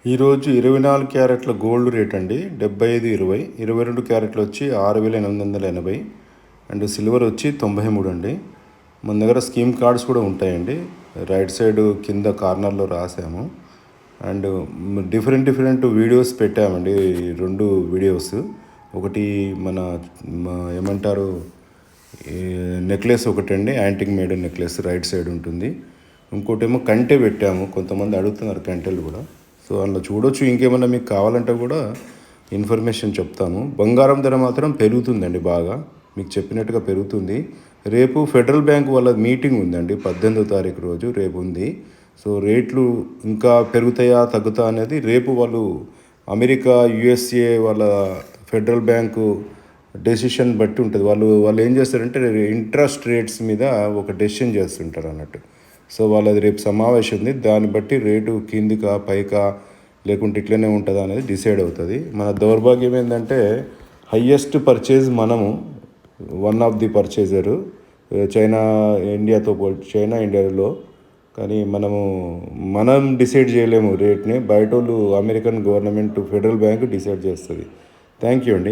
ఈరోజు 24 క్యారెట్ల gold rate అండి 75.20. 22 క్యారెట్లు వచ్చి 6,880 అండ్ సిల్వర్ వచ్చి 93 అండి. మన దగ్గర స్కీమ్ కార్డ్స్ కూడా ఉంటాయండి. రైట్ సైడ్ కింద కార్నర్లో రాసాము. అండ్ డిఫరెంట్ వీడియోస్ పెట్టామండి. 2 వీడియోస్. ఒకటి మన ఏమంటారు నెక్లెస్ ఒకటండి, antique made necklace right side ఉంటుంది. ఇంకోటేమో కంటె పెట్టాము. కొంతమంది అడుగుతున్నారు కంటెలు కూడా. సో అందులో చూడొచ్చు. ఇంకేమన్నా మీకు కావాలంటే కూడా ఇన్ఫర్మేషన్ చెప్తాము. బంగారం ధర మాత్రం పెరుగుతుందండి, బాగా మీకు చెప్పినట్టుగా పెరుగుతుంది. రేపు ఫెడరల్ బ్యాంక్ వాళ్ళ మీటింగ్ ఉందండి, 18వ తారీఖు రోజు రేపు ఉంది. సో రేట్లు ఇంకా పెరుగుతాయా తగ్గుతా అనేది రేపు వాళ్ళు అమెరికా యుఎస్ఏ వాళ్ళ ఫెడరల్ బ్యాంకు డెసిషన్ బట్టి ఉంటుంది. వాళ్ళు ఏం చేస్తారంటే ఇంట్రెస్ట్ రేట్స్ మీద ఒక డెసిషన్ చేస్తుంటారు అన్నట్టు. సో వాళ్ళది రేపు సమావేశం ఉంది. దాన్ని బట్టి రేటు కిందికా పైకా లేకుంటే ఇట్లనే ఉంటుందా అనేది డిసైడ్ అవుతుంది. మన దౌర్భాగ్యం ఏంటంటే హయ్యెస్ట్ పర్చేజ్ మనము, వన్ ఆఫ్ ది పర్చేజరు చైనా ఇండియాలో. కానీ మనం డిసైడ్ చేయలేము రేట్ని. బయట వాళ్ళు American government federal bank decide చేస్తుంది. థ్యాంక్ యూ అండి.